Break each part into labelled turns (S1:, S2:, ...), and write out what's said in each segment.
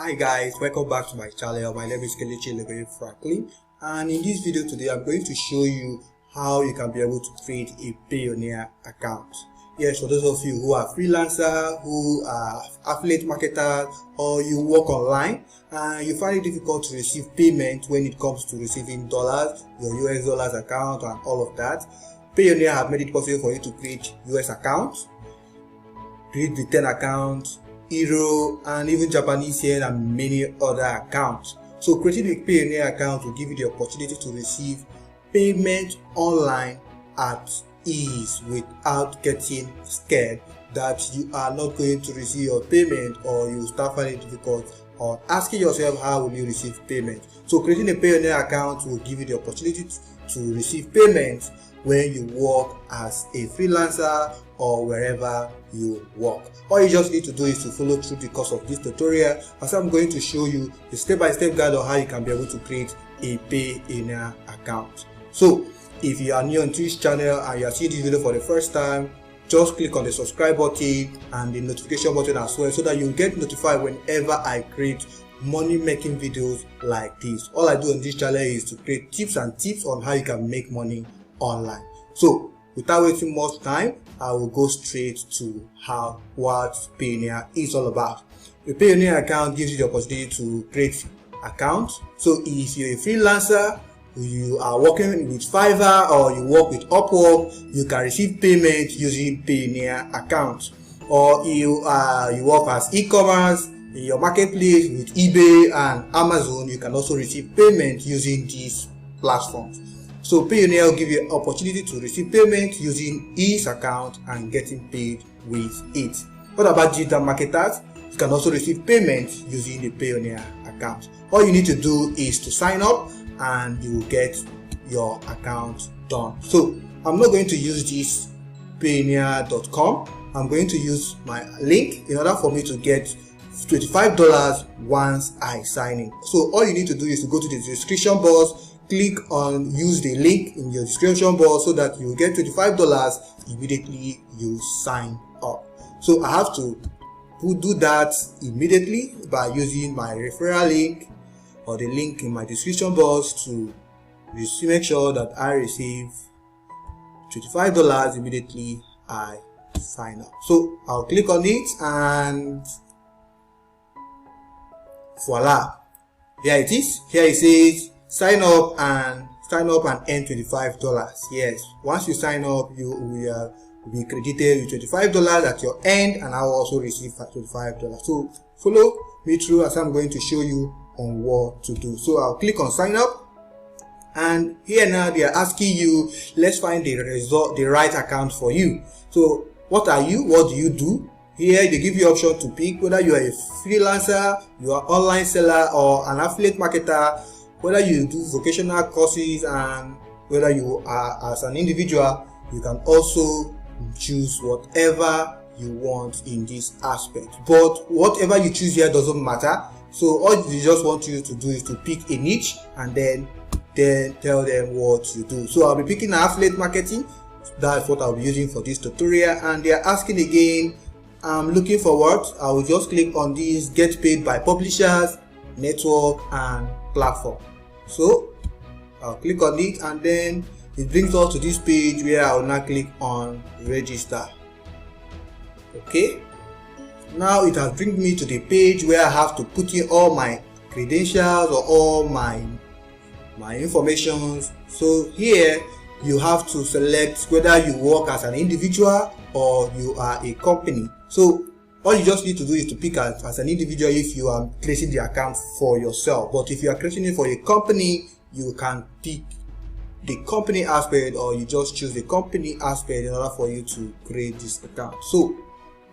S1: Hi guys, welcome back to my channel. My name is Kelechi Franklin, and in this video today I'm going to show you how you can be able to create a Payoneer account. Yes, for those of you who are freelancer, who are affiliate marketers, or you work online and you find it difficult to receive payment when it comes to receiving dollars, your US dollars account and all of that, Payoneer have made it possible for you to create US accounts, create Britain accounts, Euro, and even Japanese yen and many other accounts. So creating a Payoneer account will give you the opportunity to receive payment online at ease without getting scared that you are not going to receive your payment, or you start finding it difficult or asking yourself how will you receive payment. So creating a Payoneer account will give you the opportunity to receive payment when you work as a freelancer or wherever you work. All you just need to do is to follow through the course of this tutorial, as I'm going to show you a step-by-step guide on how you can be able to create a Payoneer account. So if you are new on this channel and you are seeing this video for the first time, just click on the subscribe button and the notification button as well, so that you get notified whenever I create money making videos like this. All I do on this channel is to create tips on how you can make money online. So without wasting much time, I will go straight to what Payoneer is all about. The Payoneer account gives you the opportunity to create accounts. So if you're a freelancer, you are working with Fiverr or you work with Upwork, you can receive payment using Payoneer account. Or you work as e-commerce in your marketplace with eBay and Amazon, you can also receive payment using these platforms. So Payoneer will give you an opportunity to receive payment using his account and getting paid with it. What about digital marketers? You can also receive payment using the Payoneer account. All you need to do is to sign up and you will get your account done. So I'm not going to use this Payoneer.com. I'm going to use my link in order for me to get $25 once I sign in. So all you need to do is to go to the description box, click on use the link in your description box, so that you will get $25 immediately you sign up. So I have to do that immediately by using my referral link or the link in my description box to make sure that I receive $25 immediately I sign up. So I'll click on it and voila, here it is. Here it says sign up and earn $25. Yes, once you sign up, you will be credited with $25 at your end, and I will also receive $25. So follow me through as I'm going to show you on what to do. So I'll click on sign up, and here now they are asking you, let's find the right account for you. So what are you? What do you do? Here they give you option to pick whether you are a freelancer, you are online seller, or an affiliate marketer, whether you do vocational courses, and whether you are as an individual. You can also choose whatever you want in this aspect, but whatever you choose here doesn't matter. So all they just want you to do is to pick a niche and then tell them what you do. So I'll be picking affiliate marketing. That's what I'll be using for this tutorial, and they are asking again, I'm looking for what? I will just click on this get paid by publishers, network and platform. So I'll click on it, and then it brings us to this page where I will now click on register. Okay, now it has bring me to the page where I have to put in all my credentials or all my information. So here you have to select whether you work as an individual or you are a company. So all you just need to do is to pick as an individual if you are creating the account for yourself. But if you are creating it for a company, you can pick the company aspect, or you just choose the company aspect in order for you to create this account. So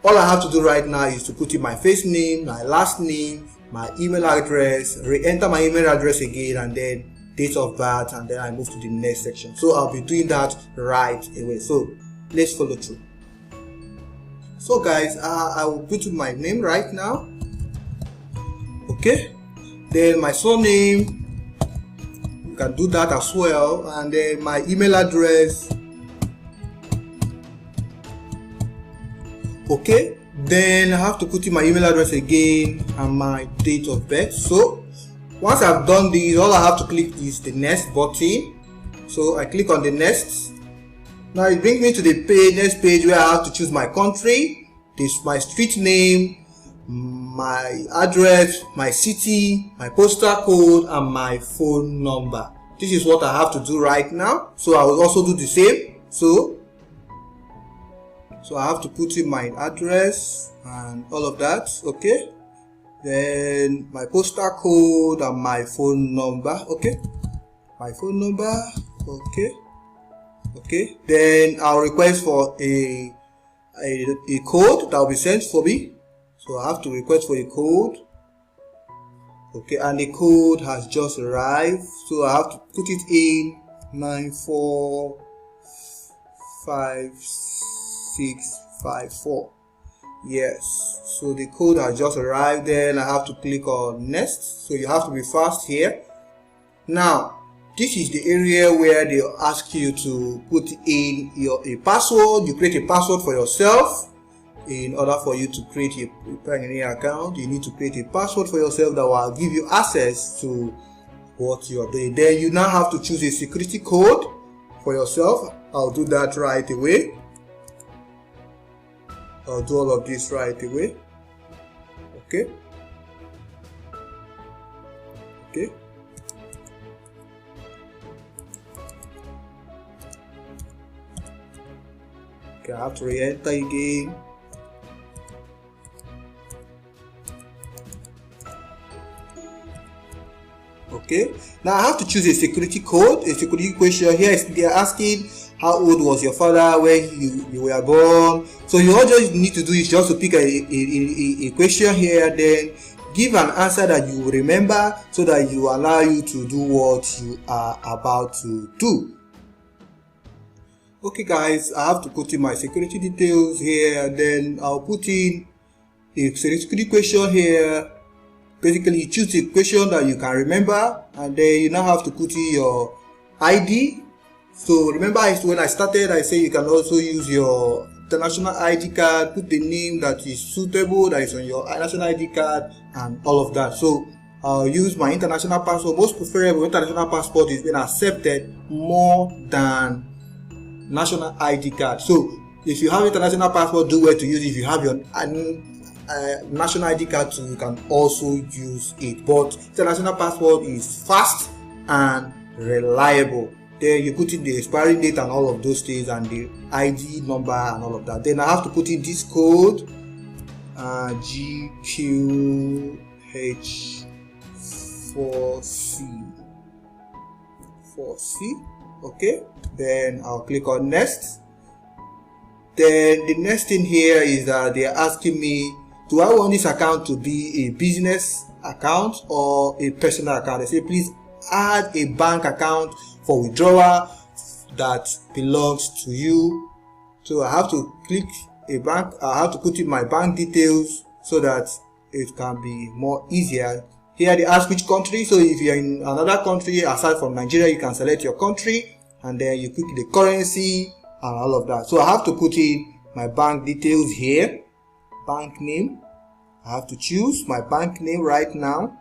S1: all I have to do right now is to put in my first name, my last name, my email address, re-enter my email address again, and then date of birth, and then I move to the next section. So I'll be doing that right away. So let's follow through. So guys, I will put in my name right now. Okay, then my surname, you can do that as well, and then my email address. Okay, Then I have to put in my email address again and my date of birth. So once I've done this, all I have to click is the next button. So I click on the next. Now it brings me to the next page where I have to choose my country, my street name, my address, my city, my postal code, and my phone number. This is what I have to do right now. So I will also do the same. So I have to put in my address and all of that. Okay. Then my postal code and my phone number. Okay. My phone number. Okay. Okay. Then I'll request for a code that will be sent for me. So I have to request for a code. Okay, and the code has just arrived. So I have to put it in 945654. Yes, so the code has just arrived. Then I have to click on next. So you have to be fast here. Now this is the area where they ask you to put in a password. You create a password for yourself. In order for you to create a Payoneer account, you need to create a password for yourself that will give you access to what you are doing. Then you now have to choose a security code for yourself. I'll do that right away. I'll do all of this right away. Okay. Okay. Okay, I have to re-enter again. Okay, now I have to choose a security code, a security question. Here they are asking how old was your father when you were born. So you all just need to do is just to pick a question here, then give an answer that you will remember, so that you allow you to do what you are about to do. Okay guys, I have to put in my security details here, then I'll put in a security question here. Basically, you choose a question that you can remember, and then you now have to put in your ID. So remember, when I started, I say you can also use your international ID card, put the name that is suitable, that is on your national ID card, and all of that. So I'll use my international passport. Most preferable international passport is being accepted more than national ID card. So if you have international passport, do well to use it. If you have your national ID card too, you can also use it, but international passport is fast and reliable. Then you put in the expiry date and all of those things, and the ID number and all of that. Then I have to put in this code, GQH4C. Okay, then I'll click on next. Then the next thing here is that they are asking me, do I want this account to be a business account or a personal account? They say please add a bank account for withdrawal that belongs to you. So I have to click a bank. I have to put in my bank details so that it can be more easier. Here they ask which country. So if you're in another country aside from Nigeria, you can select your country, and then you click the currency and all of that. So I have to put in my bank details here. Bank name, I have to choose my bank name right now.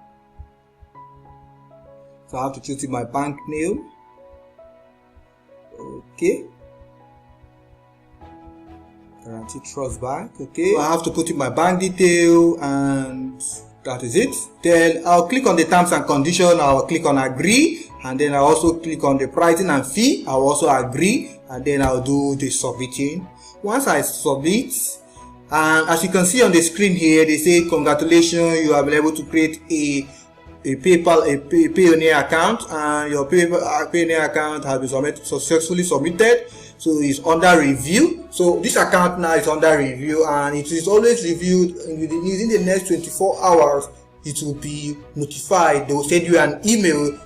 S1: So I have to choose my bank name. Okay, Guarantee Trust Bank. Okay, so I have to put in my bank detail, and that is it. Then I'll click on the terms and conditions. I'll click on agree, and then I'll also click on the pricing and fee. I'll also agree, and then I'll do the submitting. Once I submit, and as you can see on the screen here, they say congratulations, you have been able to create a Payoneer account, and your Payoneer account has been successfully submitted. So it's under review. So this account now is under review, and it is always reviewed within the next 24 hours. It will be notified. They will send you an email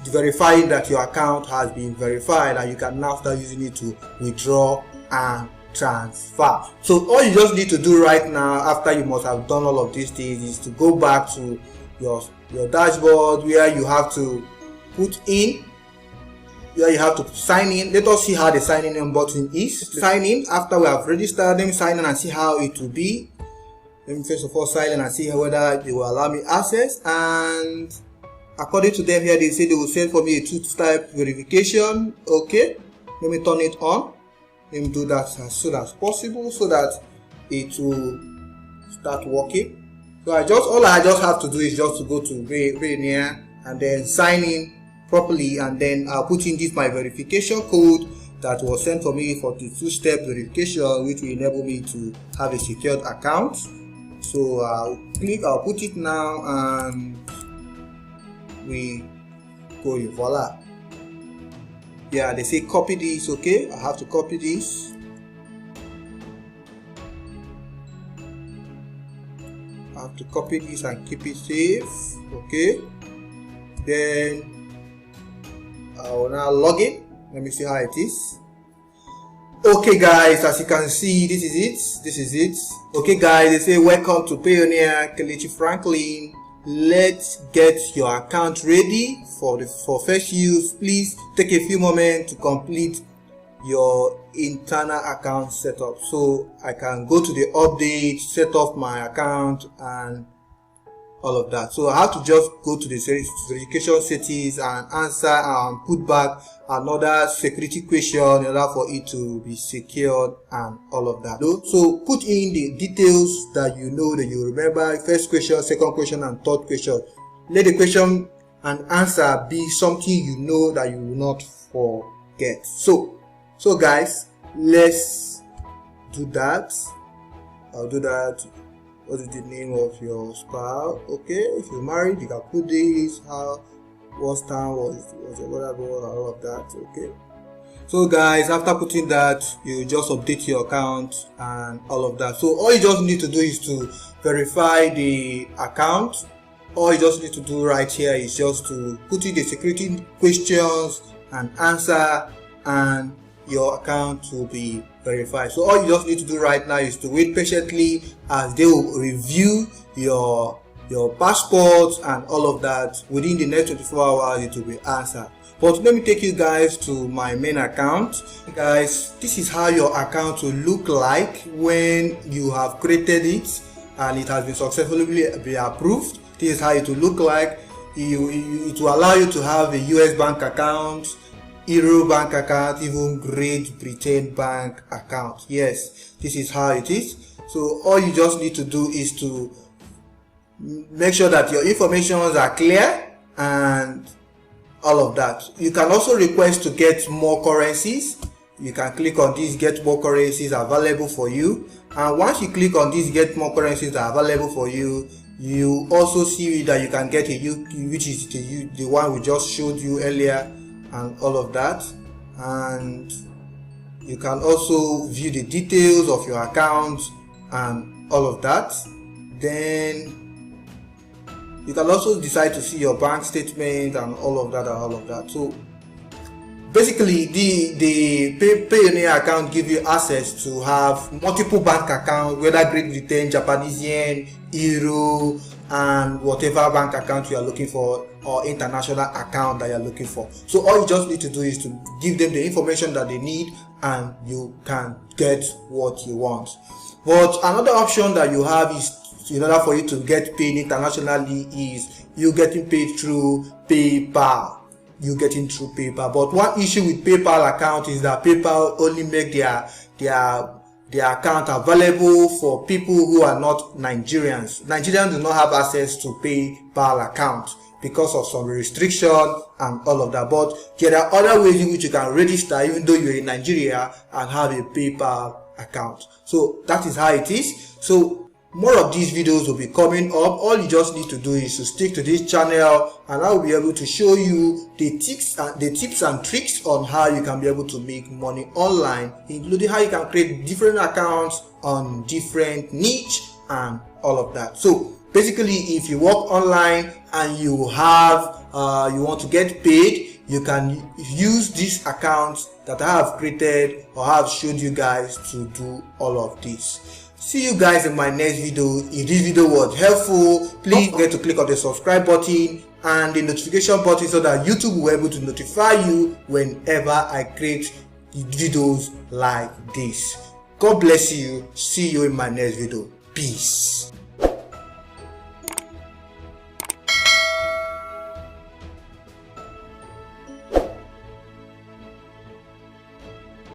S1: verifying that your account has been verified, and you can now start using it to withdraw and transfer. So all you just need to do right now, after you must have done all of these things, is to go back to your dashboard, where you have to put in, where you have to sign in. Let us see how the sign in button is. Sign in after we have registered them. Sign in and see how it will be. Let me first of all sign in and see whether they will allow me access. And according to them here, they say they will send for me a two-step verification. Okay, let me turn it on. Let me do that as soon as possible so that it will start working. So all I just have to do is just to go to PAYONEER and then sign in properly, and then I'll put in this my verification code that was sent for me for the two-step verification, which will enable me to have a secured account. So I'll put it now, and we go in. Voila. Yeah, they say copy this. Okay, I have to copy this. I have to copy this and keep it safe. Okay, then I will now log in. Let me see how it is. Okay guys, as you can see, this is it. Okay guys, they say welcome to PAYONEER Kelechi Franklin. Let's get your account ready for first use. Please take a few moments to complete your internal account setup. So I can go to the update, set up my account and all of that. So I have to just go to the verification settings and answer and put back another security question in order for it to be secured and all of that. So put in the details that you know, that you remember: first question, second question and third question. Let the question and answer be something you know that you will not forget. So guys, let's do that. I'll do that. What is the name of your spouse? Okay, if you're married, you can put this, what time was whatever, all of that. Okay, so guys, after putting that, you just update your account and all of that. So all you just need to do is to verify the account. All you just need to do right here is just to put in the security questions and answer, and your account will be verified. So all you just need to do right now is to wait patiently as they will review your passport and all of that. Within the next 24 hours it will be answered. But let me take you guys to my main account. Guys, this is how your account will look like when you have created it and it has been successfully approved. This is how it will look like. It will allow you to have a US bank account, Euro bank account, even Great Britain bank account. Yes, this is how it is. So all you just need to do is to make sure that your informations are clear and all of that. You can also request to get more currencies. You can click on this, get more currencies available for you, and once you click on this, get more currencies that are available for you, you also see that you can get a which is the one we just showed you earlier and all of that. And you can also view the details of your account and all of that. Then you can also decide to see your bank statement and all of that. So basically the PAYONEER account gives you access to have multiple bank accounts, whether Great Britain, Japanese yen, Euro, and whatever bank account you are looking for, or international account that you are looking for. So all you just need to do is to give them the information that they need and you can get what you want. But another option that you have is, in order for you to get paid internationally, is you getting paid through PayPal. But one issue with PayPal account is that PayPal only make their account available for people who are not Nigerians. Nigerians do not have access to PayPal account because of some restriction and all of that. But there are other ways in which you can register even though you're in Nigeria and have a PayPal account. So that is how it is. So more of these videos will be coming up. All you just need to do is to stick to this channel, and I will be able to show you the tips and tricks on how you can be able to make money online, including how you can create different accounts on different niche and all of that. So basically, if you work online and you have you want to get paid, you can use these accounts that I have created or have showed you guys to do all of this. See you guys in my next video. If this video was helpful, please don't forget to click on the subscribe button and the notification button so that YouTube will be able to notify you whenever I create videos like this. God bless you. See you in my next video. Peace.